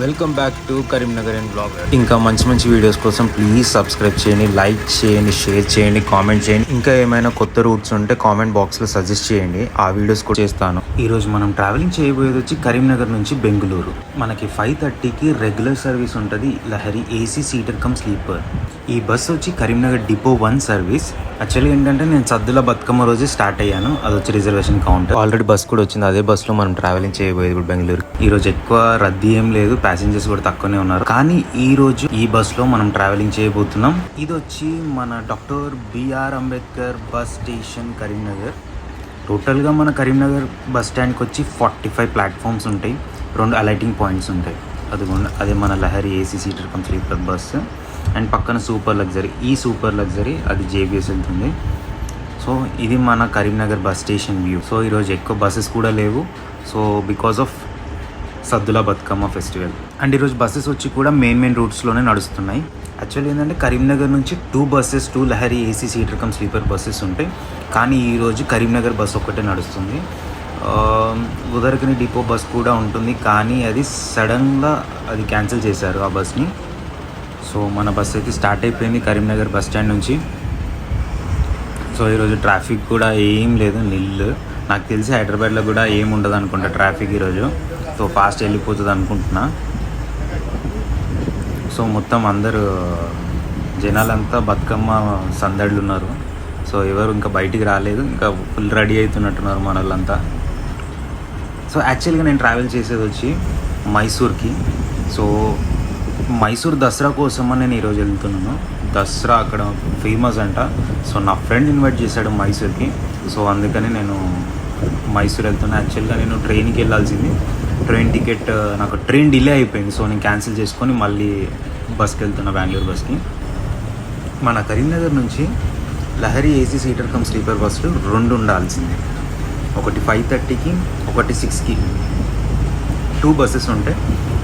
Welcome back to Karimnagar and blogger. ఇంకా మంచి మంచి వీడియోస్ కోసం ప్లీజ్ సబ్స్క్రైబ్ చేయండి, లైక్ చేయండి, షేర్ చేయండి, కామెంట్ చేయండి. ఇంకా ఏమైనా కొత్త రూట్స్ ఉంటే కామెంట్ బాక్స్లో సజెస్ట్ చేయండి, ఆ వీడియోస్ కూడా చేస్తాను. ఈరోజు మనం ట్రావెలింగ్ చేయబోయేది వచ్చి కరీంనగర్ నుంచి బెంగళూరు. మనకి 5:30కి రెగ్యులర్ సర్వీస్ ఉంటుంది, Lahari AC seater come sleeper. ఈ బస్ వచ్చి కరీంనగర్ డిపో 1 సర్వీస్. యాక్చువల్లీ ఏంటంటే నేను సద్దుల బతుకమ్మ రోజే స్టార్ట్ అయ్యాను, అది వచ్చి రిజర్వేషన్ కౌంటర్. ఆల్రెడీ బస్ కూడా వచ్చింది, అదే బస్సులో మనం ట్రావెలింగ్ చేయబోయేది ఇప్పుడు బెంగళూరు. ఈ రోజు ఎక్కువ రద్దీ ఏం లేదు, ప్యాసింజర్స్ కూడా తక్కువనే ఉన్నారు. కానీ ఈ రోజు ఈ బస్సులో మనం ట్రావెలింగ్ చేయబోతున్నాం. ఇది వచ్చి మన doctor BR Ambedkar bus station Karimnagar. టోటల్గా మన కరీంనగర్ బస్ స్టాండ్కి వచ్చి 45 ప్లాట్ఫామ్స్ ఉంటాయి, 2 అలైటింగ్ పాయింట్స్ ఉంటాయి. అదే మన Lahari AC seater come sleeper bus. And పక్కన సూపర్ లగ్జరీ, ఈ సూపర్ లగ్జరీ అది జేబీఎస్ వెళ్తుంది. సో ఇది మన Karimnagar bus station view. So ఈరోజు ఎక్కువ బస్సెస్ కూడా లేవు, so because of Saddula Bathukamma festival. And ఈరోజు బస్సెస్ వచ్చి కూడా మెయిన్ రూట్స్లోనే నడుస్తున్నాయి. యాక్చువల్లీ ఏంటంటే కరీంనగర్ నుంచి 2 Lahari AC seater come sleeper buses ఉంటాయి, కానీ ఈరోజు కరీంనగర్ బస్ ఒక్కటే నడుస్తుంది. ఉదరకని డిపో బస్ కూడా ఉంటుంది, కానీ అది సడన్గా అది క్యాన్సిల్ చేశారు ఆ బస్ని. సో మన బస్ అయితే స్టార్ట్ అయిపోయింది కరీంనగర్ బస్ స్టాండ్ నుంచి. సో ఈరోజు ట్రాఫిక్ కూడా ఏం లేదు, నిల్లు. నాకు తెలిసి హైదరాబాద్లో కూడా ఏం ఉండదు అనుకుంటా ట్రాఫిక్ ఈరోజు. సో ఫాస్ట్ వెళ్ళిపోతుంది అనుకుంటున్నా. సో మొత్తం అందరూ జనాలంతా బతుకమ్మ సందడిలు ఉన్నారు. సో ఎవరు ఇంకా బయటికి రాలేదు, ఇంకా ఫుల్ రెడీ అవుతున్నట్టున్నారు మన వాళ్ళంతా. సో యాక్చువల్గా నేను ట్రావెల్ చేసేది వచ్చి మైసూర్కి. సో మైసూర్ దసరా కోసం నేను ఈరోజు వెళ్తున్నాను. దసరా అక్కడ ఫేమస్ అంట. సో నా ఫ్రెండ్ ఇన్వైట్ చేశాడు మైసూర్కి, సో అందుకని నేను మైసూర్ వెళ్తున్నా. యాక్చువల్గా నేను ట్రైన్కి వెళ్ళాల్సింది, ట్రైన్ టికెట్ నాకు ట్రైన్ డిలే అయిపోయింది. సో నేను క్యాన్సిల్ చేసుకొని మళ్ళీ బస్కి వెళ్తున్నా, బెంగళూరు బస్కి. మన కరీంనగర్ నుంచి Lahari AC seater come sleeper బస్సులు 2 ఉండాల్సింది, ఒకటి 5:30కి, ఒకటి 6కి. 2 బస్సెస్ ఉంటాయి.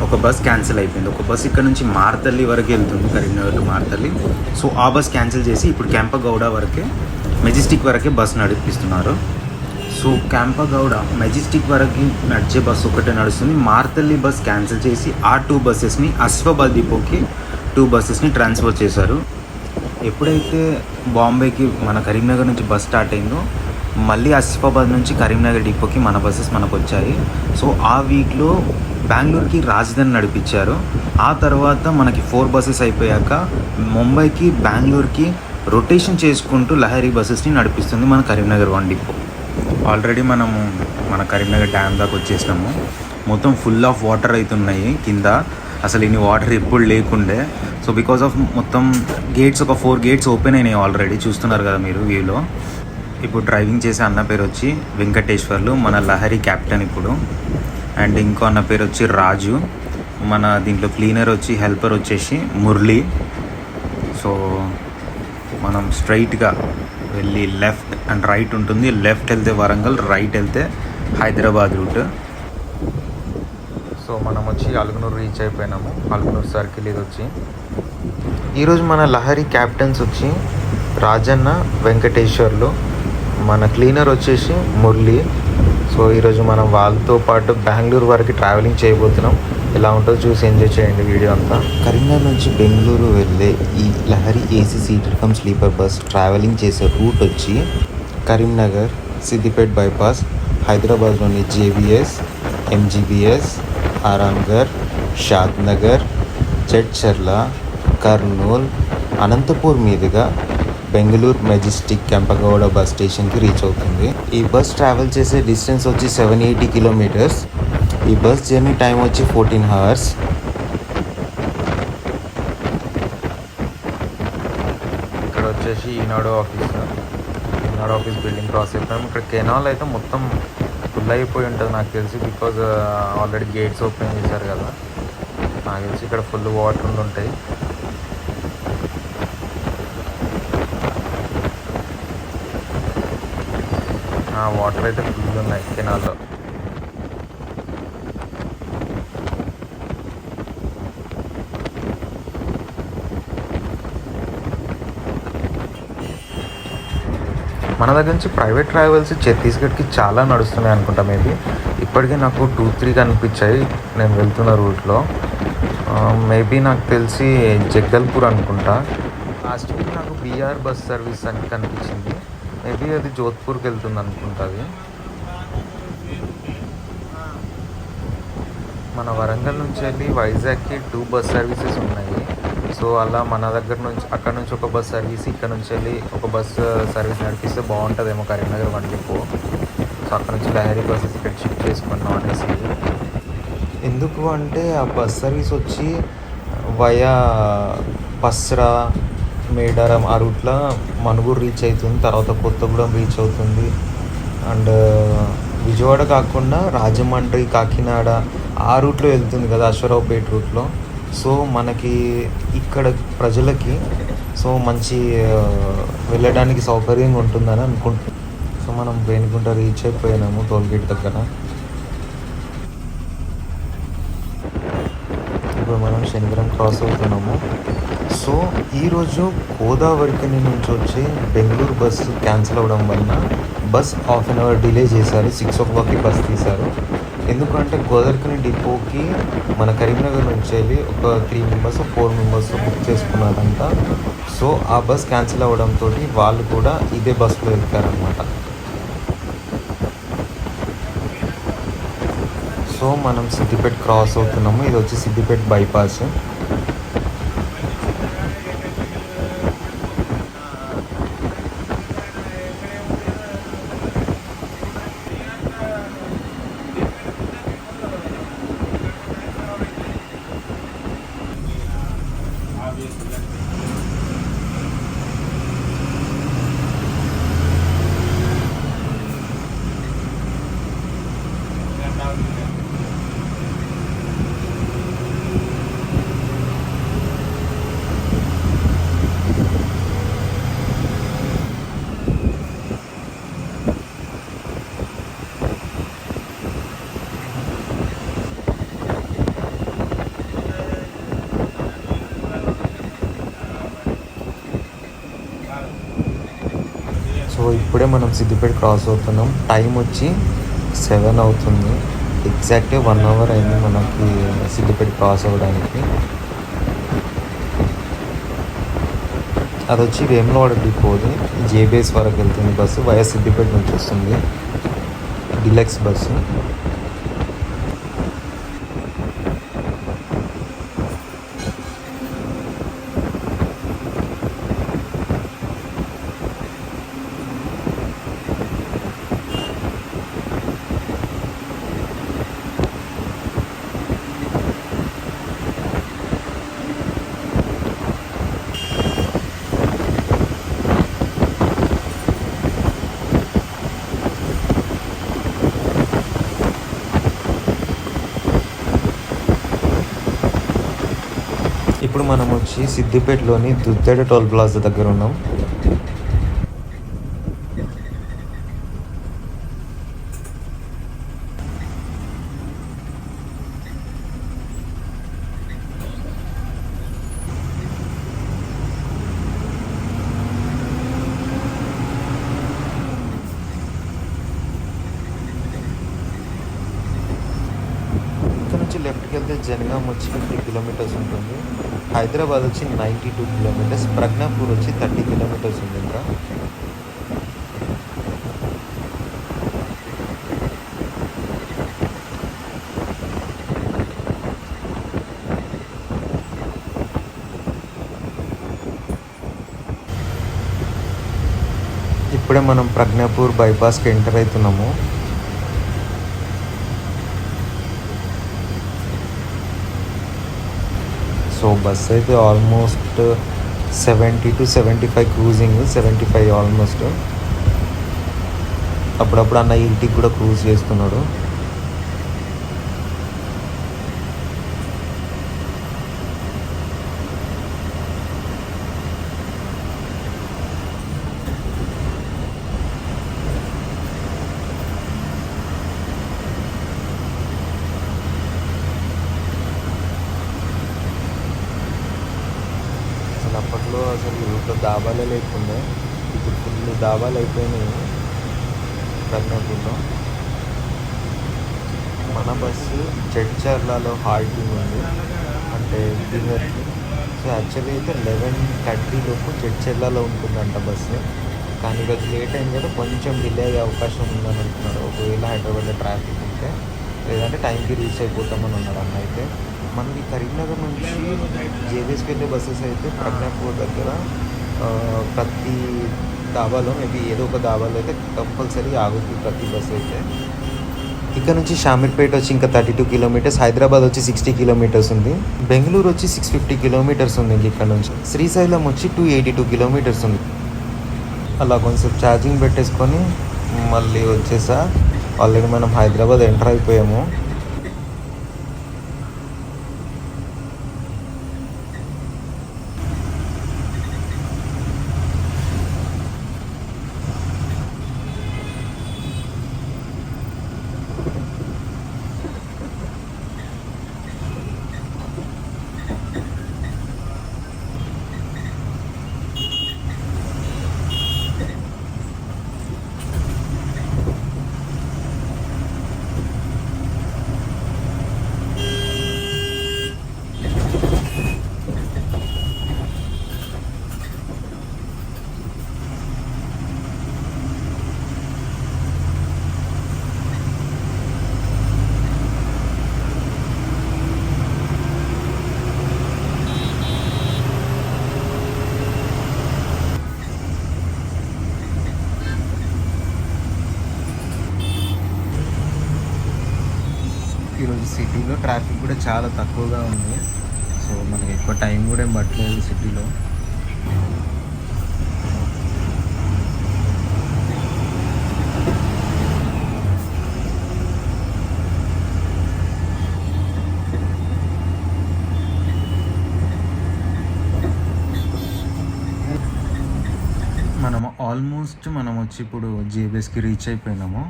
ఒక బస్ క్యాన్సిల్ అయిపోయింది. ఒక బస్ ఇక్కడ నుంచి మార్తల్లి వరకు వెళ్తుంది, కరీంనగర్ టు మార్తల్లి. సో ఆ బస్ క్యాన్సిల్ చేసి ఇప్పుడు క్యాంపగౌడ వరకే, మెజెస్టిక్ వరకే బస్ నడిపిస్తున్నారు. సో క్యాంపగౌడ మెజెస్టిక్ వరకు నడిచే బస్సు ఒకటే నడుస్తుంది. మార్తల్లి బస్ క్యాన్సిల్ చేసి ఆ 2 బస్సెస్ని అశ్వాబాద్ డిపోకి 2 బస్సెస్ని ట్రాన్స్ఫర్ చేశారు. ఎప్పుడైతే బాంబేకి మన కరీంనగర్ నుంచి బస్ స్టార్ట్ అయిందో, మళ్ళీ ఆసిఫాబాద్ నుంచి కరీంనగర్ డిపోకి మన బస్సెస్ మనకు వచ్చాయి. సో ఆ వీక్లో బెంగళూరుకి రాజధాని నడిపించారు. ఆ తర్వాత మనకి 4 బస్సెస్ అయిపోయాక ముంబైకి, బెంగళూరుకి రొటేషన్ చేసుకుంటూ లహరి బస్సెస్ని నడిపిస్తుంది మన కరీంనగర్ 1 డిపో. ఆల్రెడీ మనము మన కరీంనగర్ డ్యామ్ దాకా వచ్చేసినాము. మొత్తం ఫుల్ ఆఫ్ వాటర్ అవుతున్నాయి కింద. అసలు ఇన్ని వాటర్ ఎప్పుడు లేకుండే. సో బికాస్ ఆఫ్ మొత్తం గేట్స్, ఒక 4 గేట్స్ ఓపెన్ అయినాయి ఆల్రెడీ, చూస్తున్నారు కదా మీరు వ్యూలో. ఇప్పుడు డ్రైవింగ్ చేసే అన్న పేరు వచ్చి వెంకటేశ్వర్లు, మన లహరి క్యాప్టెన్ ఇప్పుడు. అండ్ ఇంకో అన్న పేరు వచ్చి రాజు. మన దీంట్లో క్లీనర్ వచ్చి, హెల్పర్ వచ్చేసి మురళి. సో మనం స్ట్రైట్గా వెళ్ళి లెఫ్ట్ అండ్ రైట్ ఉంటుంది. లెఫ్ట్ వెళ్తే వరంగల్, రైట్ వెళ్తే హైదరాబాద్ రూట్. సో మనం వచ్చి అలుగునూరు రీచ్ అయిపోయినాము. అలుగునూరు సర్కిల్ ఇది వచ్చి. ఈరోజు మన లహరి క్యాప్టెన్స్ వచ్చి రాజన్న, వెంకటేశ్వర్లు. మన క్లీనర్ వచ్చేసి మురళి. సో ఈరోజు మనం వాళ్ళతో పాటు బెంగళూరు వరకు ట్రావెలింగ్ చేయబోతున్నాం. ఎలా ఉంటుందో చూసి ఎంజాయ్ చేయండి వీడియో అంతా. కరీంనగర్ నుంచి బెంగళూరు వెళ్ళే ఈ Lahari AC seater come sleeper bus travelling చేసే రూట్ వచ్చి కరీంనగర్, సిద్దిపేట్ బైపాస్, హైదరాబాద్లోని జేబీఎస్, ఎంజీబీఎస్, ఆరాంఘర్, షాద్నగర్, చడ్చర్ల, కర్నూల్, అనంతపూర్ మీదుగా బెంగళూరు మెజెస్టిక్ క్యాంపగౌడ బస్ స్టేషన్కి రీచ్ అవుతుంది. ఈ బస్ ట్రావెల్ చేసే డిస్టెన్స్ వచ్చి 780 కిలోమీటర్స్. ఈ బస్ జర్నీ టైం వచ్చి 14 hours. ఇక్కడ వచ్చేసి ఈనాడు ఆఫీస్ బిల్డింగ్ క్రాస్ అయిపోయాము. ఇక్కడ కెనాల్ అయితే మొత్తం ఫుల్ అయిపోయి ఉంటుంది నాకు తెలిసి, బికాజ్ ఆల్రెడీ గేట్స్ ఓపెన్ చేశారు కదా. నాకు తెలిసి ఇక్కడ ఫుల్ వాటర్ ఉంటాయి. వాటర్ అయితే ఫుల్ ఉన్నాయి కెనాల్లో. మన దగ్గర నుంచి ప్రైవేట్ ట్రావెల్స్ ఛత్తీస్గఢ్కి చాలా నడుస్తున్నాయి అనుకుంటా. మేబీ ఇప్పటికే నాకు 2-3 కనిపించాయి నేను వెళ్తున్న రూట్లో. మేబీ నాకు తెలిసి జగ్గల్పూర్ అనుకుంటా. లాస్ట్ వీక్ నాకు బీఆర్ బస్ సర్వీస్ అని కనిపించింది. మేబీ అది జోధ్పూర్కి వెళ్తుంది అనుకుంటుంది. మన వరంగల్ నుంచి వెళ్ళి వైజాగ్కి 2 బస్ సర్వీసెస్ ఉన్నాయి. సో అలా మన దగ్గర నుంచి అక్కడ నుంచి ఒక బస్ సర్వీస్, ఇక్కడ నుంచి వెళ్ళి ఒక బస్ సర్వీస్ నడిపిస్తే బాగుంటుందేమో కరీంనగర్ 1 డిపో. సో అక్కడ నుంచి లహరి బస్సెస్ ఇక్కడ షిఫ్ట్ చేసుకున్నాం అనేసి. ఎందుకు అంటే ఆ బస్ సర్వీస్ వచ్చి వయా పస్రా, మేడారం ఆ రూట్లో మనుగూరు రీచ్ అవుతుంది, తర్వాత కొత్తగూడెం రీచ్ అవుతుంది. అండ్ విజయవాడ కాకుండా రాజమండ్రి, కాకినాడ ఆ రూట్లో వెళ్తుంది కదా, అశ్వరావుపేట రూట్లో. సో మనకి ఇక్కడ ప్రజలకి సో మంచి వెళ్ళడానికి సౌకర్యంగా ఉంటుందని అనుకుంటున్నాం. సో మనం రేణిగుంట రీచ్ అయిపోయినాము టోల్గేట్ దగ్గర. ఇప్పుడు మనం శనివారం క్రాస్ అవుతున్నాము. సో ఈరోజు గోదావరికి నుంచి వచ్చి బెంగళూరు బస్సు క్యాన్సిల్ అవ్వడం వలన bus half an hour delay చేశారు. 6 o'clockకి బస్ తీశారు. ఎందుకంటే గోదావరికని డిపోకి మన కరీంనగర్ నుంచి వెళ్ళి ఒక 3 మెంబర్స్ 4 మెంబర్స్ బుక్ చేసుకున్నారంట. సో ఆ బస్ క్యాన్సిల్ అవ్వడంతో వాళ్ళు కూడా ఇదే బస్సులో వెళ్తారనమాట. సో మనం సిద్దిపేట క్రాస్ అవుతున్నాము. ఇది వచ్చి సిద్దిపేట బైపాస్. సో ఇప్పుడే మనం సిద్దిపేట క్రాస్ అవుతున్నాం. టైం వచ్చి 7 అవుతుంది. ఎగ్జాక్ట్గా 1 అవర్ అయింది మనకి సిద్దిపేట క్రాస్ అవ్వడానికి. అది వచ్చి వేములవాడ డిపోది జేబీఎస్ వరకు వెళ్తుంది బస్సు. వైఎస్ సిద్దిపేట నుంచి వస్తుంది డిలక్స్ బస్సు. ఇప్పుడు మనం వచ్చి సిద్దిపేటలోని దుద్దెడ టోల్ ప్లాజా దగ్గర ఉన్నాం. లెఫ్ట్కి వెళ్తే జనగాం వచ్చి 50 కిలోమీటర్స్ ఉంటుంది. హైదరాబాద్ వచ్చి 92 కిలోమీటర్స్. ప్రజ్ఞాపూర్ వచ్చి 30 కిలోమీటర్స్ ఉంది. ఇంకా ఇప్పుడే మనం ప్రజ్ఞాపూర్ బైపాస్కి ఎంటర్ అవుతున్నాము. సో బస్ అయితే ఆల్మోస్ట్ 70 to 75 క్రూజింగ్, 75 ఆల్మోస్ట్. అప్పుడప్పుడు అన్న ఇంటికి కూడా క్రూజ్ చేస్తున్నాడు. అప్పట్లో అసలు రూట్లో దాబాలే లేకుండే, ఇప్పుడు ఫుల్ దాబాలు అయిపోయినాయి ప్రజ్ఞాపూర్లో. మన బస్సు జడ్చర్లలో హాల్టింగ్ ఉంది. అంటే అంటే డిన్నర్కి. సో యాక్చువల్లీ అయితే 11:30 లోపు జడ్చెర్లలో ఉంటుందంట బస్సు. కానీ ఈరోజు లేట్ అయింది కదా, కొంచెం డిలే అయ్యే అవకాశం ఉందని అంటున్నారు. ఒకవేళ హైదరాబాద్లో ట్రాఫిక్ ఉంటే, లేదంటే టైంకి రీచ్ అయిపోతామని ఉన్నారు అన్న. అయితే మనకి కరీంనగర్ నుంచి జేబీఎస్కి వెళ్ళే బస్సెస్ అయితే ప్రజ్ఞాపూర్ దగ్గర ప్రతి డాబాలో మేబీ ఏదో ఒక డాబాలో అయితే కంపల్సరీ ఆగుతుంది ప్రతి బస్సు అయితే. ఇక్కడ నుంచి షామీర్పేట వచ్చి ఇంకా 32 కిలోమీటర్స్, హైదరాబాద్ వచ్చి 60 కిలోమీటర్స్ ఉంది, బెంగళూరు వచ్చి 650 కిలోమీటర్స్ ఉంది ఇంక ఇక్కడ నుంచి. శ్రీశైలం వచ్చి 282 కిలోమీటర్స్ ఉంది. అలా కొంచెం ఛార్జింగ్ పెట్టేసుకొని మళ్ళీ వచ్చేసా. ఆల్రెడీ మనం హైదరాబాద్ ఎంటర్ అయిపోయాము. ఈరోజు సిటీలో ట్రాఫిక్ కూడా చాలా తక్కువగా ఉంది. సో మనకి ఎక్కువ టైం కూడా ఏం పట్టలేదు సిటీలో. మనం వచ్చి ఇప్పుడు జేబీఎస్కి రీచ్ అయిపోయినాము.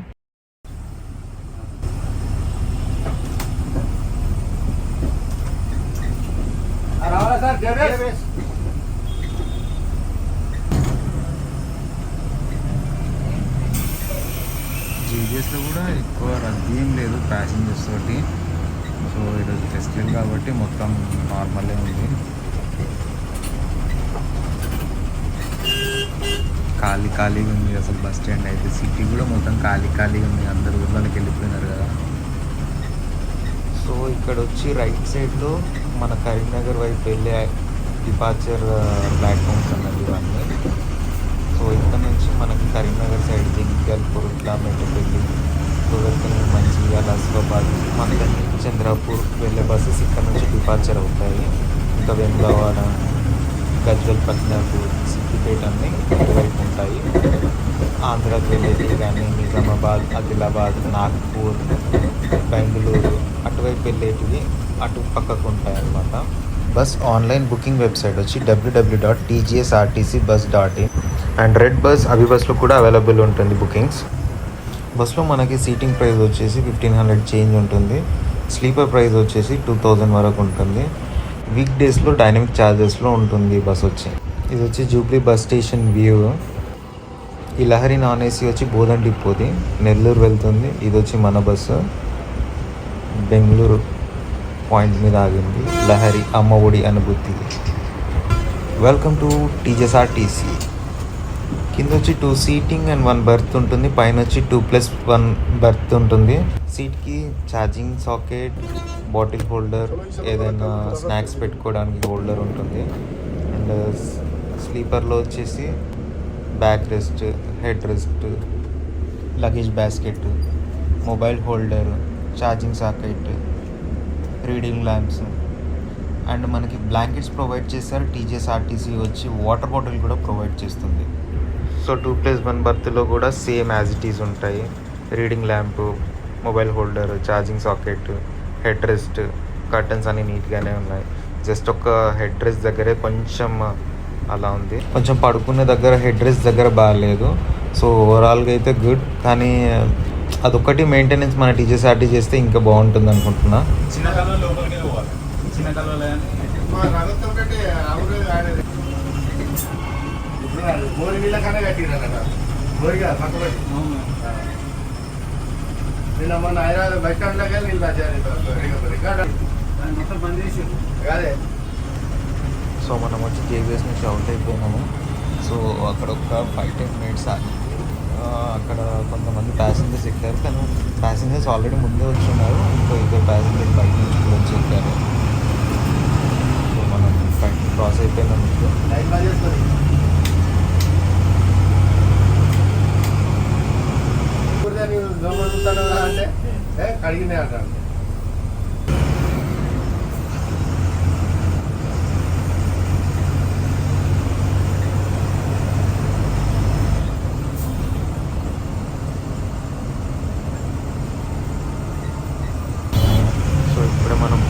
జేబీఎస్లో కూడా ఎక్కువ రద్దీ ఏం లేదు ప్యాసింజర్స్ తోటి. సో ఈరోజు ఫెస్టివల్ కాబట్టి మొత్తం నార్మలే ఉంది. ఖాళీగా ఉంది అసలు బస్ స్టాండ్ అయితే. సిటీ కూడా మొత్తం ఖాళీగా ఉంది, అందరు ఊర్లోకి వెళ్ళిపోయినారు కదా. సో ఇక్కడ వచ్చి రైట్ సైడ్లో మన కరీంనగర్ వైపు వెళ్ళే డిపార్చర్ ప్లాట్ఫామ్స్ అన్నది ఇవన్నీ. సో ఇక్కడ నుంచి మనకి కరీంనగర్ సైడ్ జగిత్యాల, కొరుట్ల, మెట్టపల్లి, గోవర్ధన్, మంచిర్యాల, ఆసిఫాబాద్, మనకి చంద్రాపూర్ వెళ్ళే బస్సెస్ ఇక్కడ నుంచి డిపార్చర్ అవుతాయి. ఇంకా వేములవాడ, గజ్వెల్, పట్నాపూర్, సిద్దిపేట అన్నీ ఇటువైపు ఉంటాయి. ఆంధ్రాకి వెళ్ళేది కానీ నిజామాబాద్, ఆదిలాబాద్, నాగ్పూర్, బెంగళూరు అటువైపు వెళ్ళేటివి అటు పక్కకు ఉంటాయి అన్నమాట. బస్ ఆన్లైన్ బుకింగ్ వెబ్సైట్ వచ్చి www.tgsrtcbus.in అండ్ రెడ్ బస్, అవి బస్లో కూడా అవైలబుల్ ఉంటుంది బుకింగ్స్. బస్లో మనకి సీటింగ్ ప్రైస్ వచ్చేసి 1500 చేంజ్ ఉంటుంది. స్లీపర్ ప్రైస్ వచ్చేసి 2000 వరకు ఉంటుంది. వీక్ డేస్లో డైనమిక్ ఛార్జెస్లో ఉంటుంది బస్ వచ్చి. ఇది వచ్చి జూబ్లీ బస్ స్టేషన్ వ్యూ. ఈ లహరి నాన్ ఏసీ వచ్చి బోధన్ డిపోది, నెల్లూరు వెళ్తుంది. ఇది వచ్చి మన బస్సు బెంగళూరు పాయింట్ మీద ఆగింది. లహరి అమ్మ ఒడి అనుభూతి. Welcome to TGSRTC. కింద వచ్చి 2 సీటింగ్ అండ్ 1 బర్త్ ఉంటుంది. పైన వచ్చి 2+1 బర్త్ ఉంటుంది. సీట్కి ఛార్జింగ్ సాకెట్, బాటిల్ హోల్డర్, ఏదైనా స్నాక్స్ పెట్టుకోవడానికి హోల్డర్ ఉంటుంది. అండ్ స్లీపర్లో వచ్చేసి back rest, head rest, luggage basket, mobile holder, charging socket, reading lamps and మనకి బ్లాంకెట్స్ ప్రొవైడ్ చేస్తారు. టీజీఎస్ఆర్టీసీ వచ్చి వాటర్ బాటిల్ కూడా ప్రొవైడ్ చేస్తుంది. సో 2+1 బర్త్లో కూడా సేమ్ యాజ్ ఇట్ ఈజ్ ఉంటాయి. Reading lamp, mobile holder, charging socket, head rest, curtains అన్నీ నీట్గానే ఉన్నాయి. జస్ట్ ఒక హెడ్ రెస్ట్ దగ్గరే కొంచెం అలా ఉంది. కొంచెం పడుకునే దగ్గర హెడ్ రెస్ట్ దగ్గర బాగాలేదు. సో ఓవరాల్గా అయితే గుడ్, కానీ అదొక్కటి మెయింటెనెన్స్ మన టీజీఎస్ఆర్టీ చేస్తే ఇంకా బాగుంటుంది అనుకుంటున్నా. నిన్న మొన్న హైదరాబాద్ బస్ స్టాండ్లోకి వెళ్ళి సో మనం వచ్చి కేవీఎస్ నుంచి అవుట్ అయిపోయినాము. సో అక్కడ ఒక 5-10 మినిట్స్ ఆగి అక్కడ కొంతమంది ప్యాసింజర్స్ ఎక్కారు, కానీ ప్యాసింజర్స్ ఆల్రెడీ ముందే వచ్చి ఉన్నారు. ఇంకో ఇద్దరు ప్యాసింజర్స్ బయట నుంచి కూడా వచ్చి ఎక్కారు. సో మనం ఫ్లైట్ క్రాస్ అయిపోయినాం. అంటే కడిగినే అంటాను.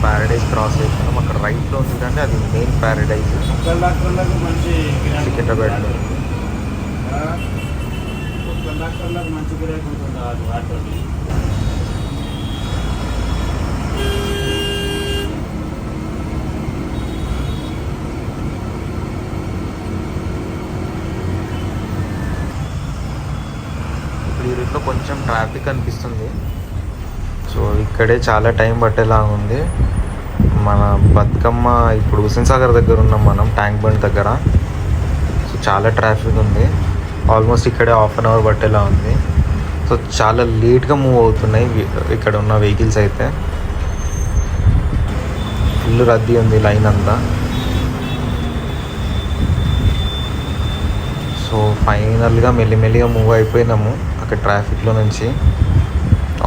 ప్యారడైజ్ క్రాస్ అయిపోయినాం. అక్కడ రైట్లో ఉంది అంటే అది మెయిన్ ప్యారడైజ్ సికింద్రాబాద్లో. ఇప్పుడు ఈ రూట్లో కొంచెం ట్రాఫిక్ అనిపిస్తుంది. సో ఇక్కడే చాలా టైం పట్టేలా ఉంది. మన బతుకమ్మ ఇప్పుడు హుస్సేన్ సాగర్ దగ్గర ఉన్నాం మనం, ట్యాంక్ బండ్ దగ్గర. సో చాలా ట్రాఫిక్ ఉంది. ఆల్మోస్ట్ ఇక్కడే 1/2 అవర్ పట్టేలా ఉంది. సో చాలా లేట్గా మూవ్ అవుతున్నాయి ఇక్కడ ఉన్న వెహికల్స్ అయితే. ఫుల్ రద్దీ ఉంది లైన్ అంతా. సో ఫైనల్గా మెల్లిమెల్లిగా మూవ్ అయిపోయినాము అక్కడ ట్రాఫిక్లో నుంచి.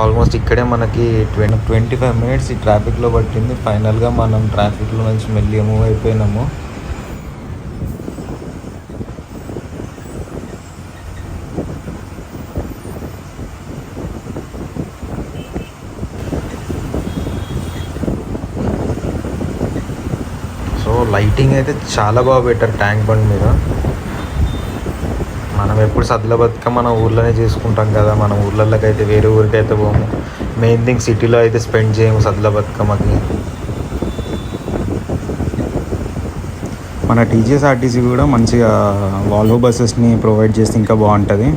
ఆల్మోస్ట్ ఇక్కడే మనకి 25 మినిట్స్ ఈ ట్రాఫిక్లో పట్టింది. ఫైనల్గా మనం ట్రాఫిక్లో నుంచి మెల్లిగా మూవ్ అయిపోయినాము. సో లైటింగ్ అయితే చాలా బాగా పెట్టారు ట్యాంక్ బండ్ మీద. మనం ఎప్పుడు సద్దుల బతుకమ్మ మన ఊర్లోనే చేసుకుంటాం కదా, మన ఊర్లలోకి అయితే వేరే ఊరికి అయితే పోము. మెయిన్ థింగ్ సిటీలో అయితే స్పెండ్ చేయము సద్దుల బతుకమ్మకి. మన టీజీఎస్ఆర్టీసీ కూడా మంచిగా వాల్వో బస్సెస్ని ప్రొవైడ్ చేస్తే ఇంకా బాగుంటుంది.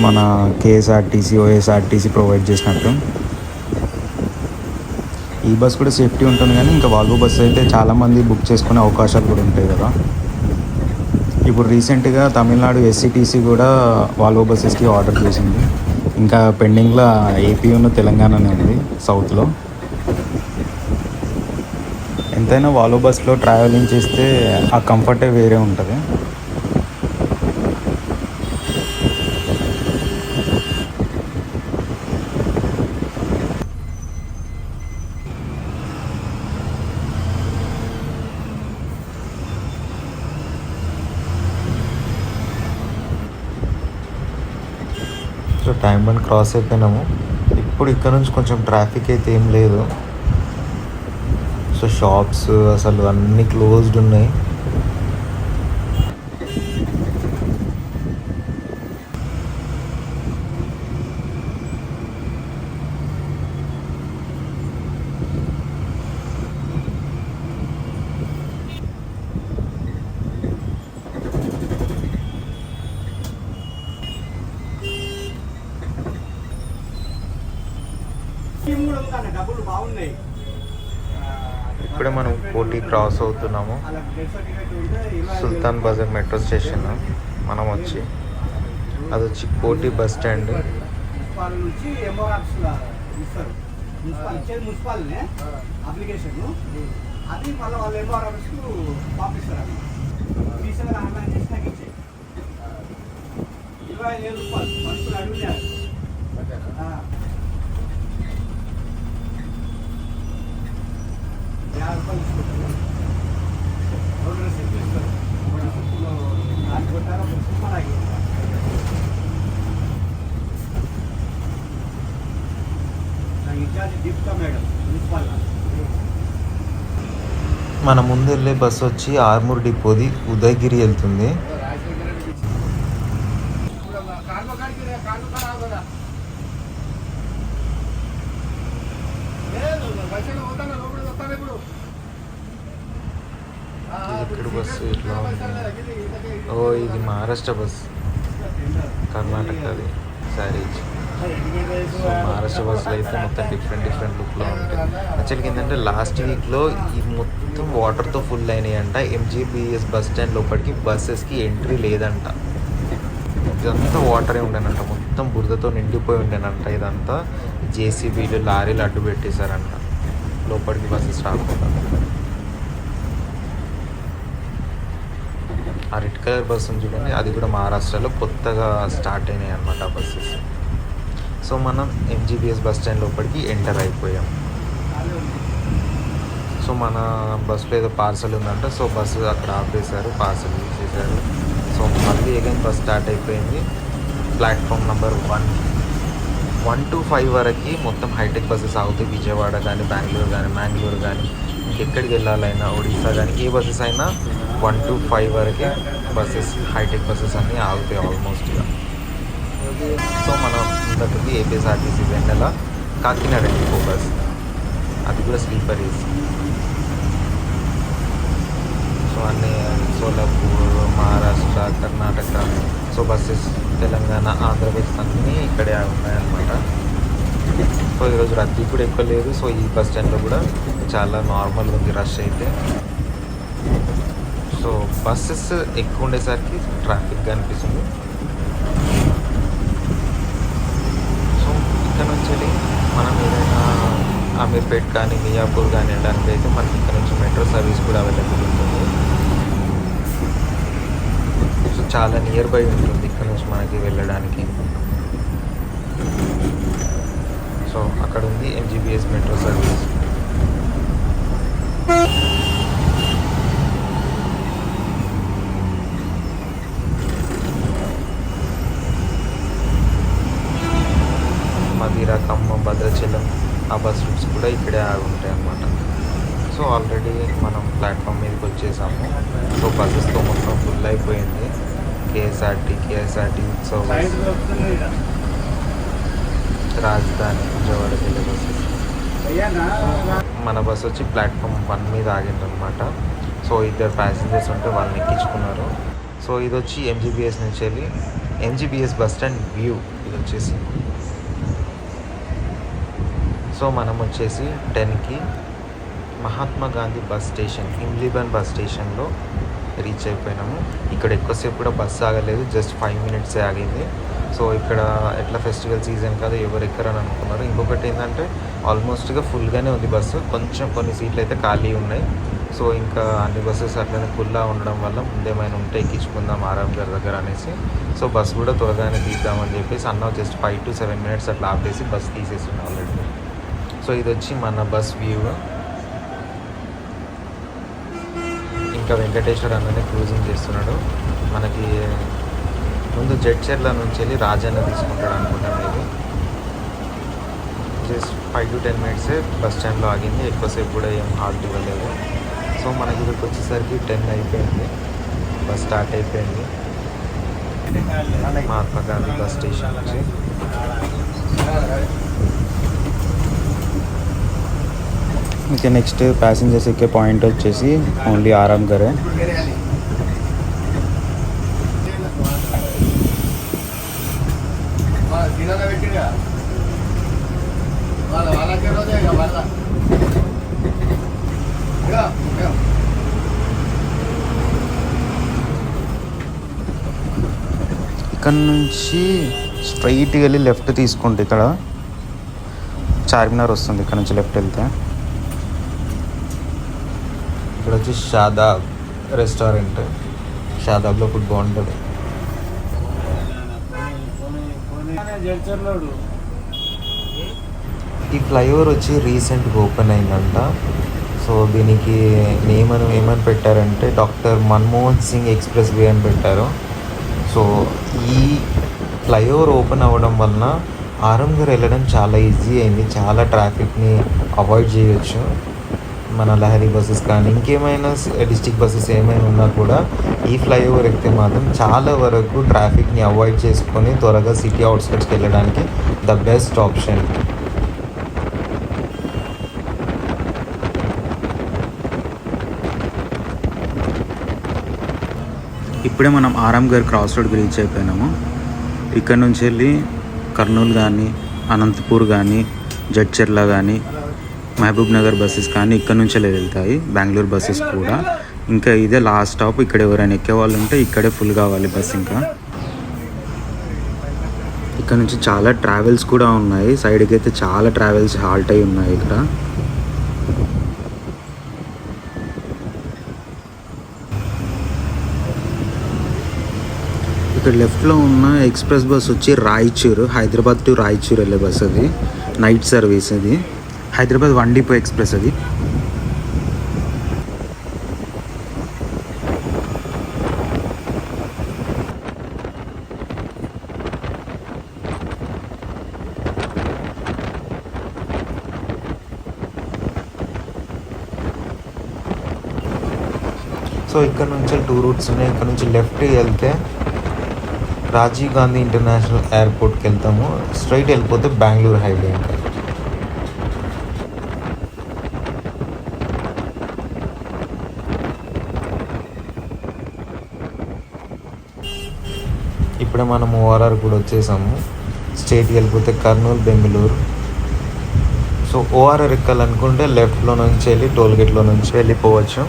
మన కేఎస్ఆర్టీసీ, ఓఎస్ఆర్టీసీ ప్రొవైడ్ చేసినట్టు ఈ బస్ కూడా సేఫ్టీ ఉంటుంది. కానీ ఇంకా వాల్వో బస్ అయితే చాలామంది బుక్ చేసుకునే అవకాశాలు కూడా ఉంటాయి కదా. ఇప్పుడు రీసెంట్గా తమిళనాడు ఎస్సీటీసీ కూడా వాల్వో బస్సెస్కి ఆర్డర్ చేసింది. ఇంకా పెండింగ్లో ఏపీ ఉన్న తెలంగాణనే ఉంది సౌత్లో. ఎంతైనా వాల్వో బస్లో ట్రావెలింగ్ చేస్తే ఆ కంఫర్టే వేరే ఉంటుంది. సో ట్యాంక్ బండ్ క్రాస్ అయిపోయినాము. ఇప్పుడు ఇక్కడ నుంచి కొంచెం ట్రాఫిక్ అయితే ఏం లేదు. సో షాప్స్ అసలు అన్నీ క్లోజ్డ్ ఉన్నాయి. ఇప్పుడే మనం కోటి క్రాస్ అవుతున్నాము. సుల్తాన్ బజార్ మెట్రో స్టేషన్ మనం వచ్చి, అది వచ్చి కోటి బస్ స్టాండ్. అది మళ్ళీ వాళ్ళు ఎంఆర్ ఆఫీస్కు పంపిస్తారు. రీసెంట్గా ఆన్లైన్ చేసి నాకు ఇచ్చే 25,000 రూపాయలు మనుషులు అడుగుతారు. 50 రూపాయలు తీసుకుంటారు. 2 రెసిప్ట్లు ఇస్తారు. 2 రెసిప్ట్లో దాన్ని కొట్టారు. ఒక రెసిప్ట్ అలాగే నాకు ఇన్ఛార్జ్ దీపికా మేడం మున్సిపల్. మన ముందు వెళ్ళే బస్సు వచ్చి ఆర్మూర్ డిపోది ఉదయగిరి వెళ్తుంది. ఇక్కడ బస్సు ఇట్లా ఉంది. ఓ ఇది మహారాష్ట్ర బస్, కర్ణాటకది శారీజ్. సో మహారాష్ట్ర బస్సులు అయితే మొత్తం డిఫరెంట్ లుక్లో ఉంటాయి. యాక్చువల్గా ఏంటంటే లాస్ట్ వీక్లో ఈ మొత్తం వాటర్తో ఫుల్ అయినాయంట. ఎంజీబీఎస్ బస్ స్టాండ్ లోపలికి బస్సెస్కి ఎంట్రీ లేదంట. ఇదంతా వాటరే ఉండేనంట, మొత్తం బురదతో నిండిపోయి ఉండేనంట. ఇదంతా జేసీబీలు లారీలు అడ్డు పెట్టేశారంట లోపలికి బస్సెస్ రాకుండా. ఆ రెడ్ కలర్ బస్సు చూడండి, అది కూడా మహారాష్ట్రలో కొత్తగా స్టార్ట్ అయినాయి అన్నమాట ఆ బస్సెస్. సో మనం ఎంజీబీఎస్ బస్ స్టాండ్ లోపలికి ఎంటర్ అయిపోయాం. సో మన బస్సులో ఏదో పార్సల్ ఉందంట. సో బస్సు అక్కడ ఆపేశారు, పార్సల్ తీసేశారు. సో మళ్ళీ అగైన్ బస్ స్టార్ట్ అయిపోయింది. ప్లాట్ఫామ్ నెంబర్ 1 to 5 వరకు మొత్తం హైటెక్ బస్సెస్ ఆగుతాయి. విజయవాడ కానీ, బెంగళూరు కానీ, మ్యాంగ్లూరు కానీ, ఇంకెక్కడికి వెళ్ళాలైనా, ఒడిశా కానీ, ఏ బస్సెస్ అయినా 1 to 5 వరకే బస్సెస్, హైటెక్ బస్సెస్ అన్నీ ఆగుతాయి ఆల్మోస్ట్గా. సో మనం ఇంతకుది ఏపీఎస్ఆర్టీసీ వెన్నెల కాకినాడ డిపో బస్, అది కూడా స్లీపర్ ఏసీ. సో అన్నీ సోలాపూర్, మహారాష్ట్ర, కర్ణాటక, సో బస్సెస్ తెలంగాణ, ఆంధ్రప్రదేశ్ అన్నీ ఇక్కడే ఉన్నాయన్నమాట. సో ఈరోజు రద్దీ కూడా ఎక్కువ లేదు. సో ఈ బస్ స్టాండ్లో కూడా చాలా నార్మల్ ఉంది రష్ అయితే. సో బస్సెస్ ఎక్కువ ఉండేసరికి ట్రాఫిక్గా అనిపిస్తుంది. సో ఇక్కడ నుంచి మనం ఏదైనా అమీర్పేట్ కానీ, మియాపూర్ కానీ వెళ్ళడానికి అయితే మనకి ఇక్కడ నుంచి మెట్రో సర్వీస్ కూడా అవైలబుల్ ఉంటుంది. సో చాలా నియర్ బై ఉంటుంది ఇక్కడ నుంచి మనకి వెళ్ళడానికి. సో అక్కడ ఉంది MGBS metro service. Madhira, Khammam, Bhadrachalam ఆ బస్ రూట్స్ కూడా ఇక్కడే ఉంటాయి అన్నమాట. సో ఆల్రెడీ మనం ప్లాట్ఫామ్ మీదకి వచ్చేసాము. సో బస్సెస్తో మొత్తం ఫుల్ అయిపోయింది. కేఎస్ఆర్టీ ఉత్సవ్, రాజధాని, విజయవాడకి వెళ్ళే బస్సెస్. మన బస్ వచ్చి ప్లాట్ఫామ్ 1 మీద ఆగిందనమాట. సో 2 ప్యాసింజర్స్ ఉంటే వాళ్ళని ఎక్కించుకున్నారు. సో ఇది వచ్చి ఎంజీబీఎస్ నుంచి వెళ్ళి ఎంజీబీఎస్ బస్ స్టాండ్ వ్యూ ఇది వచ్చేసి. సో మనం వచ్చేసి 10కి Mahatma Gandhi bus station, Imliban bus స్టేషన్లో రీచ్ అయిపోయినాము. ఇక్కడ ఎక్కువసేపు కూడా బస్సు ఆగలేదు, జస్ట్ 5 minutes ఆగింది. సో ఇక్కడ ఎట్లా ఫెస్టివల్ సీజన్ కదా ఎవరు ఎక్కరని అనుకున్నారు. ఇంకొకటి ఏంటంటే ఆల్మోస్ట్గా ఫుల్గానే ఉంది బస్సు, కొంచెం కొన్ని సీట్లు అయితే ఖాళీ ఉన్నాయి. సో ఇంకా అన్ని బస్సెస్ అట్లనే ఫుల్గా ఉండడం వల్ల ముందేమైనా ఉంటే ఎక్కించుకుందాం ఆరామ్ గారి దగ్గర అనేసి. సో బస్సు కూడా త్వరగానే తీద్దామని చెప్పేసి అన్న జస్ట్ 5 to 7 minutes అట్లా ఆపేసి బస్సు తీసేసింది ఆల్రెడీ. సో ఇది వచ్చి మన బస్ వ్యూ. ఇంకా వెంకటేశ్వర్ అన్ననే క్రూజింగ్ చేస్తున్నాడు. మనకి ముందు జడ్చర్ల నుంచి వెళ్ళి రాజన్న తీసుకుంటాడు అనుకుంటాం. ఇది జస్ట్ 5 to 10 minutes బస్ స్టాండ్లో ఆగింది, ఎక్కువసేపు కూడా ఏం హాల్ట్ ఇవ్వలేదు. సో మనకి ఇక్కడికి వచ్చేసరికి 10 అయిపోయింది, బస్ స్టార్ట్ అయిపోయింది. మహాత్మా గాంధీ బస్ స్టేషన్ నుంచి ఇంకా నెక్స్ట్ ప్యాసింజర్స్ ఎక్కే పాయింట్ వచ్చేసి ఓన్లీ ఆరామ్ గరే. ఇక్కడ నుంచి స్ట్రైట్గా వెళ్ళి లెఫ్ట్ తీసుకుంటే ఇక్కడ చార్మినార్ వస్తుంది. ఇక్కడ నుంచి లెఫ్ట్ వెళ్తే ఇక్కడ వచ్చి షాదాబ్ రెస్టారెంట్. షాదాబ్లో ఫుడ్ బాగుంటుంది. ఈ ఫ్లైఓవర్ వచ్చి రీసెంట్గా ఓపెన్ అయిందంట. సో దీనికి నేమ్ ఏమని పెట్టారంటే doctor Manmohan Singh express way అని పెట్టారు. సో ఈ ఫ్లైఓవర్ ఓపెన్ అవ్వడం వలన ఆరంగర్ వెళ్ళడం చాలా ఈజీ అయింది. చాలా ట్రాఫిక్ని అవాయిడ్ చేయొచ్చు. మన లహరీ బస్సెస్ కానీ ఇంకేమైనా డిస్టిక్ బస్సెస్ ఏమైనా ఉన్నా కూడా ఈ ఫ్లైఓవర్ ఎక్కితే మాత్రం చాలా వరకు ట్రాఫిక్ని అవాయిడ్ చేసుకొని త్వరగా సిటీ అవుట్స్కట్స్కి వెళ్ళడానికి ద బెస్ట్ ఆప్షన్. ఇప్పుడే మనం ఆరామ్గర్ క్రాస్ రోడ్కి రీచ్ అయిపోయినాము. ఇక్కడ నుంచి వెళ్ళి కర్నూలు కానీ, అనంతపూర్ కానీ, జడ్చర్ల కానీ, మహబూబ్ నగర్ బస్సెస్ కానీ ఇక్కడ నుంచే వెళ్తాయి. బెంగళూరు బస్సెస్ కూడా. ఇంకా ఇదే లాస్ట్ స్టాప్. ఇక్కడ ఎవరైనా ఎక్కే వాళ్ళు ఉంటే ఇక్కడే ఫుల్ కావాలి బస్. ఇంకా ఇక్కడ నుంచి చాలా ట్రావెల్స్ కూడా ఉన్నాయి. సైడ్కి అయితే చాలా ట్రావెల్స్ హాల్ట్ అయి ఉన్నాయి ఇక్కడ. ఇక్కడ లెఫ్ట్లో ఉన్న ఎక్స్ప్రెస్ బస్ వచ్చి రాయచూరు, హైదరాబాద్ టు రాయచూరు వెళ్ళే బస్. అది నైట్ సర్వీస్. అది హైదరాబాద్ వన్ డిపో ఎక్స్ప్రెస్. అది సో ఇక్కడ నుంచి 2 రూట్స్ ఉన్నాయి. ఇక్కడ నుంచి లెఫ్ట్ వెళ్తే రాజీవ్ గాంధీ ఇంటర్నేషనల్ ఎయిర్పోర్ట్కి వెళ్తాము. స్ట్రైట్ వెళ్ళిపోతే బెంగళూరు హైవే. ఇంకా ఇప్పుడే మనం ఓఆర్ఆర్ కూడా వచ్చేసాము. స్ట్రైట్కి వెళ్ళిపోతే కర్నూలు, బెంగళూరు. సో ఓఆర్ఆర్ ఎక్కాలనుకుంటే లెఫ్ట్లో నుంచి వెళ్ళి టోల్గేట్లో నుంచి వెళ్ళిపోవచ్చు.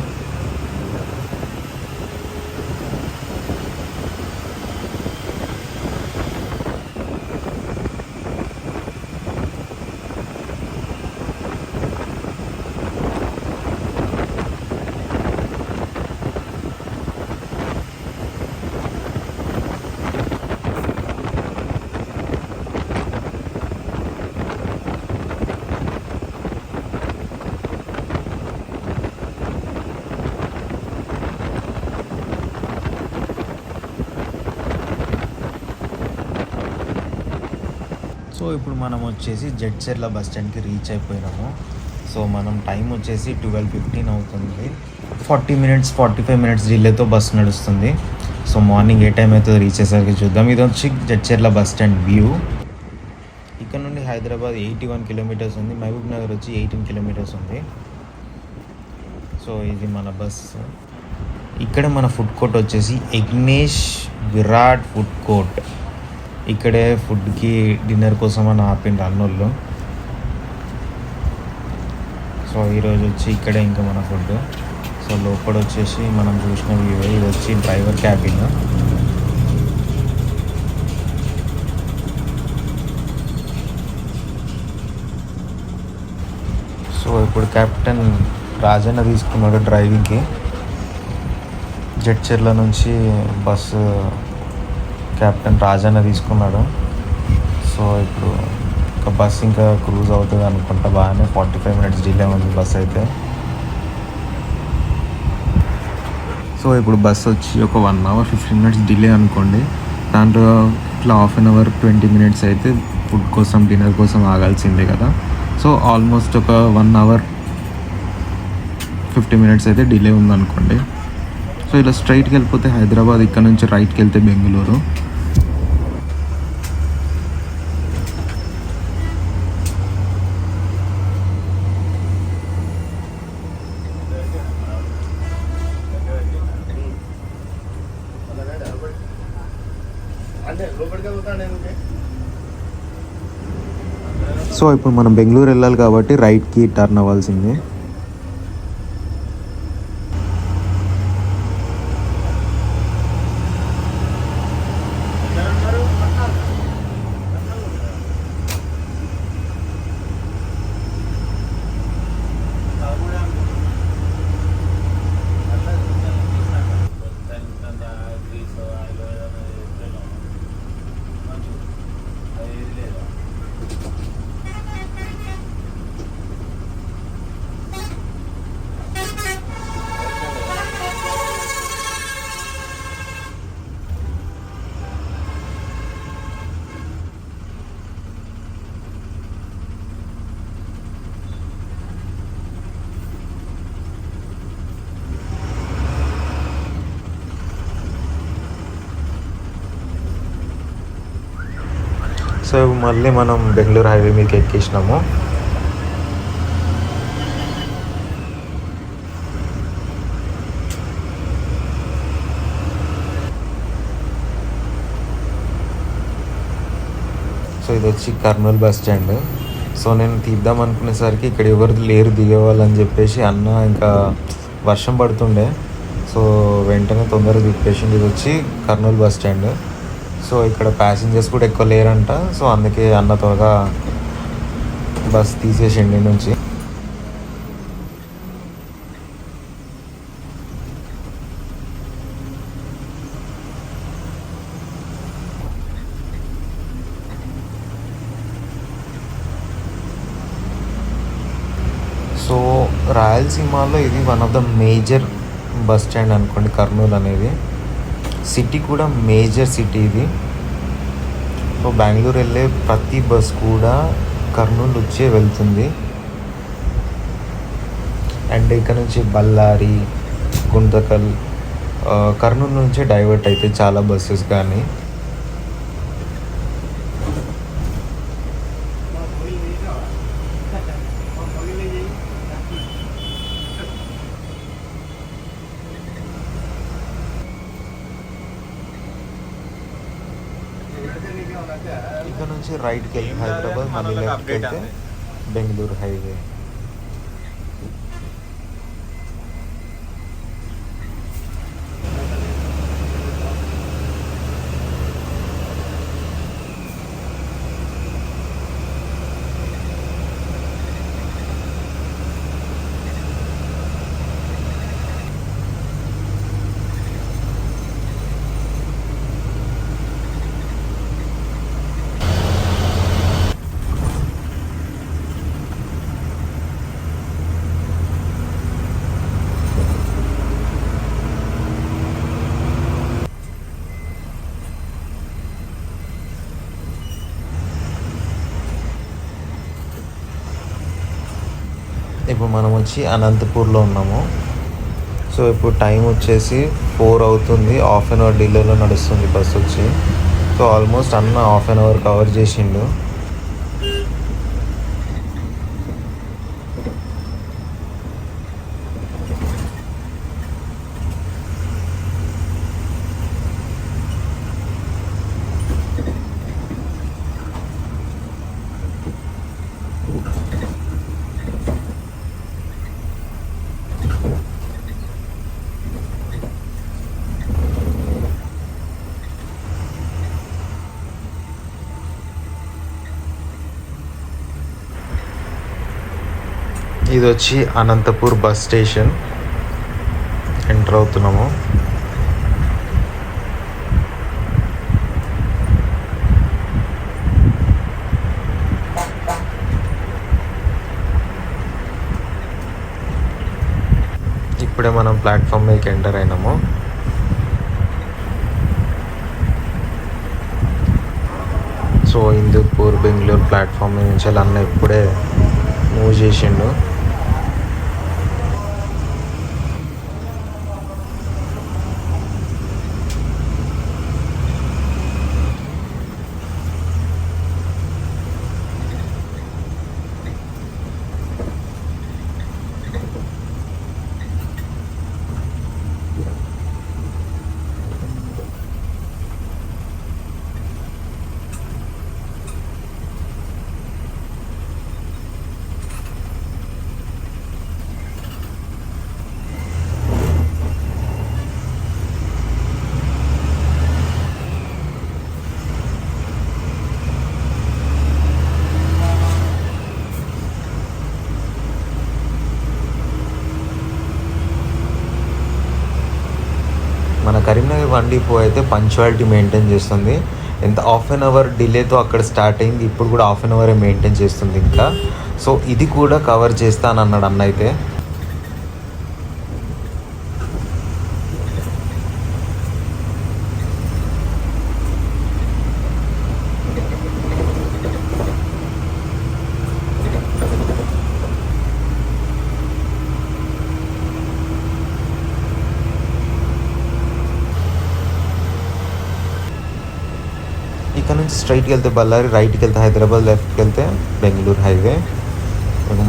సో ఇప్పుడు మనం వచ్చేసి జడ్చర్ల బస్ స్టాండ్కి రీచ్ అయిపోయినాము. సో మనం టైం వచ్చేసి 12:15 అవుతుంది. 45 మినిట్స్ డిలేతో బస్సు నడుస్తుంది. సో మార్నింగ్ ఏ టైం అవుతుందో రీచ్ అయ్యేసరికి చూద్దాం. ఇది వచ్చి జడ్చర్ల బస్ స్టాండ్ వ్యూ. ఇక్కడ నుండి హైదరాబాద్ 81 కిలోమీటర్స్ ఉంది. మహబూబ్ నగర్ వచ్చి 18 కిలోమీటర్స్ ఉంది. సో ఇది మన బస్. ఇక్కడ మన ఫుడ్ కోర్ట్ వచ్చేసి యజ్ఞేష్ విరాట్ ఫుడ్ కోర్ట్. ఇక్కడే ఫుడ్కి డిన్నర్ కోసం అని ఆపిండ్రు అన్నోళ్ళు. సో ఈరోజు వచ్చి ఇక్కడే ఇంకా మన ఫుడ్. సో లోపల వచ్చేసి మనం చూసిన వ్యూ. ఇది వచ్చి డ్రైవర్ క్యాబిన్. సో ఇప్పుడు కెప్టెన్ రాజన్న తీసుకున్నాడు డ్రైవింగ్కి. జడ్చర్ల నుంచి బస్సు కెప్టెన్ రాజన్న తీసుకున్నాడు. సో ఇప్పుడు ఒక బస్ ఇంకా క్రూజ్ అవుతుంది అనుకుంటా. బాగానే 45 మినిట్స్ డిలే ఉంది బస్ అయితే. సో ఇప్పుడు బస్ వచ్చి ఒక 1 అవర్ 15 మినిట్స్ డిలే అనుకోండి. దాంట్లో ఇట్లా హాఫ్ అన్ అవర్ 20 మినిట్స్ అయితే ఫుడ్ కోసం, డిన్నర్ కోసం ఆగాల్సిందే కదా. సో ఆల్మోస్ట్ ఒక 1 అవర్ 50 మినిట్స్ అయితే డిలే ఉందనుకోండి. సో ఇలా స్ట్రైట్కి వెళ్ళిపోతే హైదరాబాద్, ఇక్కడ నుంచి రైట్కి వెళ్తే బెంగళూరు. సో ఇప్పుడు మనం బెంగళూరు వెళ్ళాలి కాబట్టి రైట్కి టర్న్ అవ్వాల్సిందే. సో మళ్ళీ మనం బెంగళూరు హైవే మీదకి ఎక్కేసినాము. సో ఇది వచ్చి కర్నూలు బస్ స్టాండ్. సో నేను తీద్దాం అనుకునేసరికి ఇక్కడ ఎవరు లేరు దిగేవాళ్ళని చెప్పేసి అన్న ఇంకా వర్షం పడుతుండే, సో వెంటనే తొందరగా తిప్పేసింది. ఇది వచ్చి కర్నూలు బస్ స్టాండ్. సో ఇక్కడ ప్యాసింజర్స్ కూడా ఎక్కువ లేరంట, సో అందుకే అన్న త్వరగా బస్ తీసేసిండి నుంచి. సో రాయలసీమలో ఇది one of the major bus stand అనుకోండి కర్నూలు అనేది. సిటీ కూడా మేజర్ సిటీ ఇది. సో బెంగళూరు వెళ్ళే ప్రతి బస్ కూడా కర్నూలు వచ్చే వెళ్తుంది. అండ్ ఇక్కడ నుంచి బళ్ళారి, గుంతకల్, కర్నూలు నుంచే డైవర్ట్ అయితే చాలా బస్సెస్ కానీ. ఇక్కడ నుంచి రైట్కి వెళ్ళి హైదరాబాద్, మళ్ళీ లెఫ్ట్కి వెళ్తే బెంగళూరు హైవే. ఇప్పుడు మనం వచ్చి అనంతపూర్లో ఉన్నాము. సో ఇప్పుడు టైం వచ్చేసి 4 అవుతుంది. హాఫ్ అన్ అవర్ డిలేలో నడుస్తుంది బస్ వచ్చి. సో ఆల్మోస్ట్ అన్న హాఫ్ అన్ అవర్ కవర్ చేసిండు. ఇది వచ్చి అనంతపూర్ బస్ స్టేషన్. ఎంటర్ అవుతున్నాము. ఇప్పుడే మనం ప్లాట్ఫామ్ మీదకి ఎంటర్ అయినాము. సో హిందూపూర్ బెంగళూరు ప్లాట్ఫామ్ నుంచి అన్న ఇప్పుడే మూవ్ చేసిండు. మన కరీంనగర్ వన్ డిపో అయితే పంచువాలిటీ మెయింటైన్ చేస్తుంది. ఎంత హాఫ్ అన్ అవర్ డిలేతో అక్కడ స్టార్ట్ అయింది, ఇప్పుడు కూడా హాఫ్ అన్ అవరే మెయింటైన్ చేస్తుంది ఇంకా. సో ఇది కూడా కవర్ చేస్తానన్నాడు అన్న అయితే. ఇక్కడ నుంచి స్ట్రైట్కి వెళ్తే బళ్ళారి, రైట్కి వెళ్తే హైదరాబాద్, లెఫ్ట్కి వెళ్తే బెంగళూరు హైవే.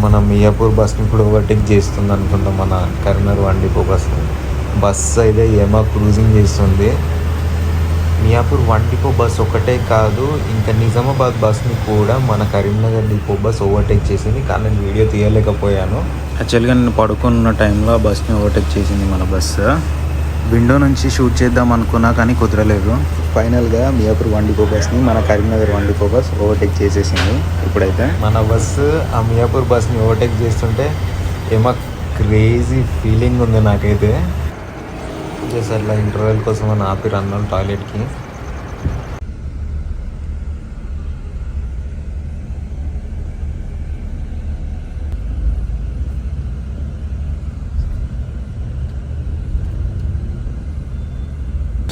మన మియాపూర్ బస్ని కూడా ఓవర్టేక్ చేస్తుంది అనుకుంటాం మన Karimnagar one depot bus. Bus అయితే ఏమో క్రూజింగ్ చేస్తుంది. మియాపూర్ 1 డిపో బస్ ఒకటే కాదు, ఇంకా నిజామాబాద్ బస్ని కూడా మన కరీంనగర్ డిపో బస్ ఓవర్టేక్ చేసింది. కానీ నేను వీడియో తీయలేకపోయాను. యాక్చువల్గా నేను పడుకున్న టైంలో ఆ బస్ని ఓవర్టేక్ చేసింది మన బస్సు. విండో నుంచి షూట్ చేద్దాం అనుకున్నా కానీ కుదరలేదు. ఫైనల్గా మియాపూర్ 1 డిపో బస్ని మన కరీంనగర్ 1 డిపో బస్ ఓవర్టేక్ చేసేసింది. ఇప్పుడైతే మన బస్సు ఆ మియాపూర్ బస్ని ఓవర్టేక్ చేస్తుంటే ఏమో క్రేజీ ఫీలింగ్ ఉంది నాకైతే. జస్ట్ అట్లా ఇంటర్వెల్ కోసం అని ఆపి రన్నాను టాయిలెట్కి.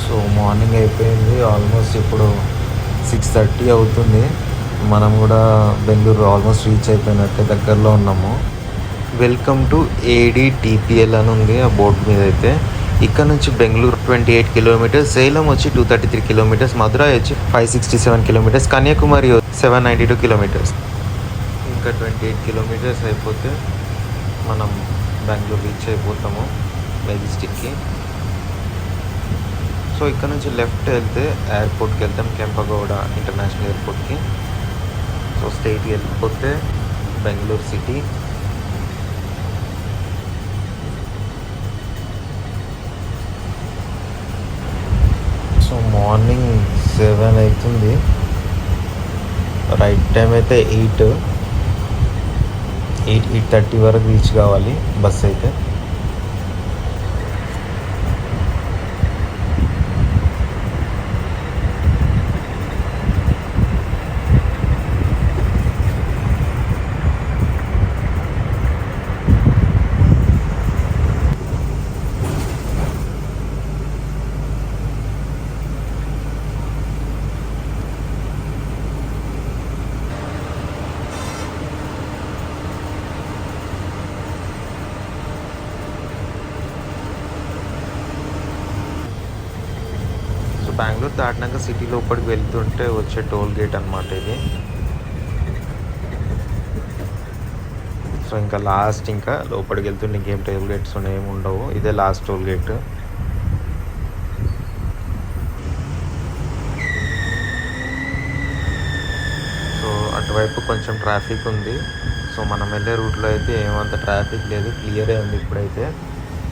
సో మార్నింగ్ అయిపోయింది, ఆల్మోస్ట్ ఇప్పుడు 6:30 అవుతుంది. మనం కూడా బెంగళూరు ఆల్మోస్ట్ రీచ్ అయిపోయినట్టే, దగ్గరలో ఉన్నాము. వెల్కమ్ టు ADTPL అని ఉంది ఆ బోర్డు మీద అయితే. ఇక్కడ నుంచి బెంగళూరు 28 కిలోమీటర్స్, సేలం వచ్చి 233 కిలోమీటర్స్, మధురై వచ్చి 567 కిలోమీటర్స్, కన్యాకుమారి 792 కిలోమీటర్స్. ఇంకా 28 కిలోమీటర్స్ అయిపోతే మనం బెంగళూరు రీచ్ అయిపోతాము మెజెస్టిక్కి. సో ఇక్కడ నుంచి లెఫ్ట్ వెళ్తే ఎయిర్పోర్ట్కి వెళ్తాం, కెంపగౌడ ఇంటర్నేషనల్ ఎయిర్పోర్ట్కి. సో స్ట్రైట్కి వెళ్ళిపోతే బెంగళూరు సిటీ. సో మార్నింగ్ 7 అవుతుంది, రైట్ టైం అయితే 8:30 వరకు రీచ్ కావాలి బస్ అయితే. బెంగళూరు దాటినాక సిటీ లోపలికి వెళ్తుంటే వచ్చే టోల్ గేట్ అన్నమాట ఇది. సో ఇంకా లాస్ట్, ఇంకా లోపలికి వెళ్తుంటే ఇంకేం టోల్ గేట్స్ ఏమి ఉండవు, ఇదే లాస్ట్ టోల్ గేట్. సో అటువైపు కొంచెం ట్రాఫిక్ ఉంది. సో మనం వెళ్ళే రూట్లో అయితే ఏమంత ట్రాఫిక్ లేదు, క్లియరే ఉంది ఇప్పుడైతే.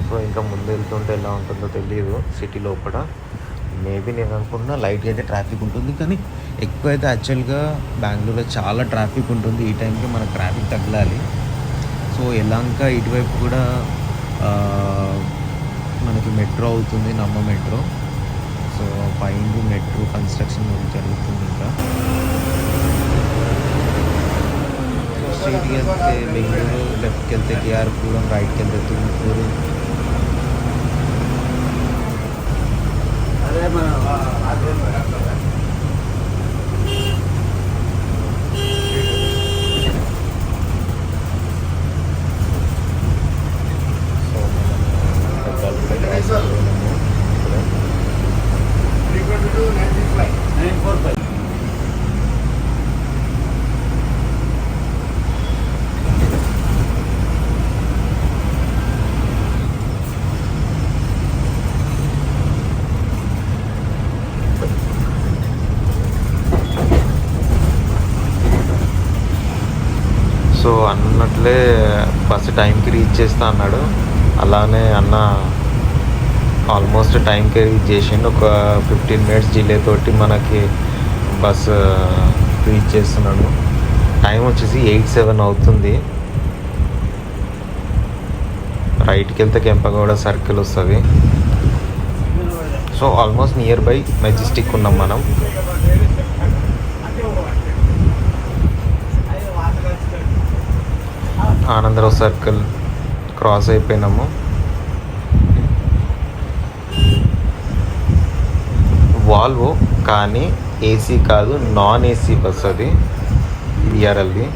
సో ఇంకా ముందు వెళ్తుంటే ఎలా ఉంటుందో తెలియదు సిటీ లోపల. మేబీ నేను అనుకుంటున్నా లైట్గా అయితే ట్రాఫిక్ ఉంటుంది, కానీ ఎక్కువ అయితే యాక్చువల్గా బెంగళూరులో చాలా ట్రాఫిక్ ఉంటుంది. ఈ టైంకి మనకు ట్రాఫిక్ తగలాలి. సో ఎలాంక ఇటువైపు కూడా మనకి మెట్రో అవుతుంది, నమ్మ మెట్రో. సో పైన మెట్రో కన్స్ట్రక్షన్ జరుగుతుంది. ఇంకా స్ట్రీట్కి వెళ్తే బెంగళూరు, లెఫ్ట్కి వెళ్తే కేఆర్పురం, రైట్కి వెళ్తే తుమ్కూరు. అదే మన సో అన్నట్లే బస్సు టైంకి రీచ్ చేస్తా అన్నాడు. అలానే అన్న ఆల్మోస్ట్ టైంకి రీచ్ చేసిండు. ఒక 15 మినిట్స్ డిలే తోటి మనకి బస్సు రీచ్ చేస్తున్నాడు. టైం వచ్చేసి 8:07 అవుతుంది. రైట్కి వెళ్తే కెంపగౌడ సర్కిల్ వస్తుంది. So almost near by Majestic ఉన్నాం మనం. ఆనందరావు సర్కిల్ క్రాస్ అయిపోయినాము. వాల్వో కానీ ఏసీ కాదు, నాన్ ఏసీ బస్ అది, విఆర్ఎల్ది.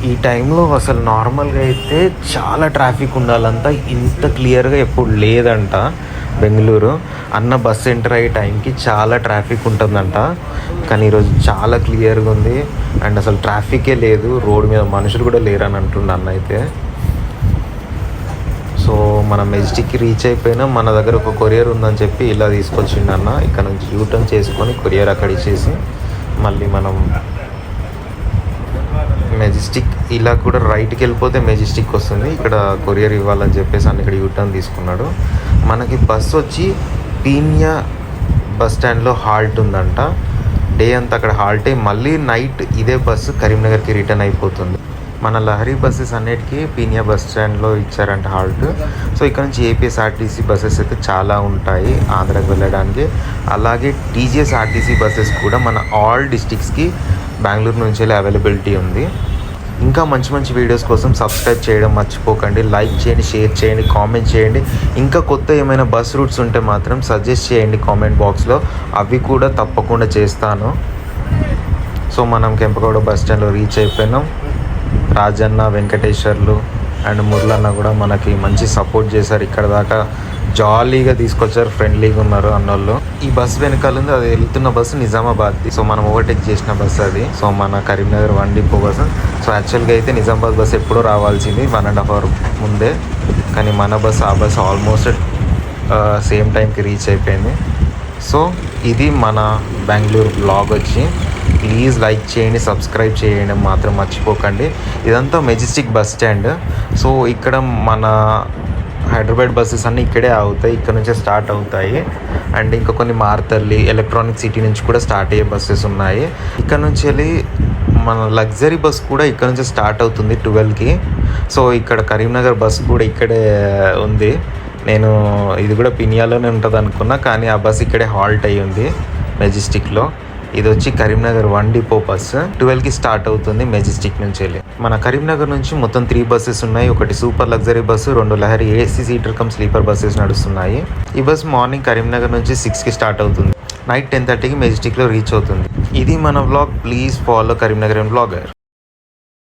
ఈ టైంలో అసలు నార్మల్గా అయితే చాలా ట్రాఫిక్ ఉండాలంట, ఇంత క్లియర్గా ఎప్పుడు లేదంట బెంగళూరు. అన్న బస్ ఎంటర్ అయ్యే టైంకి చాలా ట్రాఫిక్ ఉంటుందంట, కానీ ఈరోజు చాలా క్లియర్గా ఉంది. అండ్ అసలు ట్రాఫికే లేదు, రోడ్డు మీద మనుషులు కూడా లేరని అంటుండ అన్న అయితే. సో మనం మెజెస్టిక్కి రీచ్ అయిపోయినా మన దగ్గర ఒక కొరియర్ ఉందని చెప్పి ఇలా తీసుకొచ్చిండు అన్న. ఇక్కడ నుంచి యూటర్న్ చేసుకొని కొరియర్ అక్కడ ఇచ్చేసి మళ్ళీ మనం మెజెస్టిక్ ఇలా కూడా రైట్కి వెళ్ళిపోతే మెజెస్టిక్ వస్తుంది. ఇక్కడ కొరియర్ ఇవ్వాలని చెప్పేసి అన్న ఇక్కడ యూటర్న్ తీసుకున్నాడు. మనకి బస్ వచ్చి పీనియా బస్ స్టాండ్లో హాల్ట్ ఉందంట. డే అంతా అక్కడ హాల్ట్ అయ్యి మళ్ళీ నైట్ ఇదే బస్సు కరీంనగర్కి రిటర్న్ అయిపోతుంది. మన లహరి బస్సెస్ అన్నిటికీ పీనియా బస్ స్టాండ్లో ఇచ్చారంట హాల్ట్. సో ఇక్కడ నుంచి ఏపీఎస్ఆర్టీసీ బస్సెస్ అయితే చాలా ఉంటాయి ఆంధ్రాకి వెళ్ళడానికి. అలాగే టీజీఎస్ఆర్టీసీ బస్సెస్ కూడా మన ఆల్ డిస్ట్రిక్ట్స్కి బెంగళూరు నుంచి వెళ్ళి అవైలబిలిటీ ఉంది. ఇంకా మంచి మంచి వీడియోస్ కోసం సబ్స్క్రైబ్ చేయడం మర్చిపోకండి. లైక్ చేయండి, షేర్ చేయండి, కామెంట్ చేయండి. ఇంకా కొత్త ఏమైనా బస్ రూట్స్ ఉంటే మాత్రం సజెస్ట్ చేయండి కామెంట్ బాక్స్లో, అవి కూడా తప్పకుండా చేస్తాను. సో మనం కెంపగౌడ బస్ స్టాండ్లో రీచ్ అయిపోయినాం. రాజన్న, వెంకటేశ్వర్లు అండ్ మురళన్న కూడా మనకి మంచి సపోర్ట్ చేశారు. ఇక్కడ దాకా జాలీగా తీసుకొచ్చారు, ఫ్రెండ్లీగా ఉన్నారు అన్నోళ్ళు. ఈ బస్ వెనకాల ఉంది, అది వెళ్తున్న బస్సు నిజామాబాద్ది. సో మనం ఓవర్టేక్ చేసిన బస్సు అది. సో మన కరీంనగర్ 1 డిపో బస్సు. సో యాక్చువల్గా అయితే నిజామాబాద్ బస్సు ఎప్పుడో రావాల్సింది 1.5 అవర్ ముందే, కానీ మన బస్సు ఆ బస్సు ఆల్మోస్ట్ సేమ్ టైంకి రీచ్ అయిపోయింది. సో ఇది మన బెంగళూరు బ్లాగ్ వచ్చి. ప్లీజ్ లైక్ చేయండి, సబ్స్క్రైబ్ చేయడం మాత్రం మర్చిపోకండి. ఇదంతా మెజెస్టిక్ బస్ స్టాండ్. సో ఇక్కడ మన హైదరాబాద్ బస్సెస్ అన్నీ ఇక్కడే ఆగుతాయి, ఇక్కడ నుంచే స్టార్ట్ అవుతాయి. అండ్ ఇంకా కొన్ని మార్తర్లి ఎలక్ట్రానిక్ సిటీ నుంచి కూడా స్టార్ట్ అయ్యే బస్సెస్ ఉన్నాయి. ఇక్కడ నుంచి వెళ్ళి మన లగ్జరీ బస్ కూడా ఇక్కడ నుంచి స్టార్ట్ అవుతుంది 12కి. సో ఇక్కడ కరీంనగర్ బస్ కూడా ఇక్కడే ఉంది. నేను ఇది కూడా పినియాలోనే ఉంటుంది అనుకున్నా, కానీ ఆ బస్ ఇక్కడే హాల్ట్ అయ్యి ఉంది మెజెస్టిక్లో. ఇది వచ్చి కరీంనగర్ 1 డిపో బస్సు 12కి స్టార్ట్ అవుతుంది మెజెస్టిక్ నుంచి వెళ్ళి. మన కరీంనగర్ నుంచి మొత్తం 3 బస్సెస్ ఉన్నాయి. ఒకటి super luxury bus, 2 Lahari AC seater come sleeper buses నడుస్తున్నాయి. ఈ బస్ మార్నింగ్ కరీంనగర్ నుంచి 6కి స్టార్ట్ అవుతుంది, నైట్ 10:30కి మెజెస్టిక్లో రీచ్ అవుతుంది. ఇది మన vlog. Please follow Karimnagar blogger.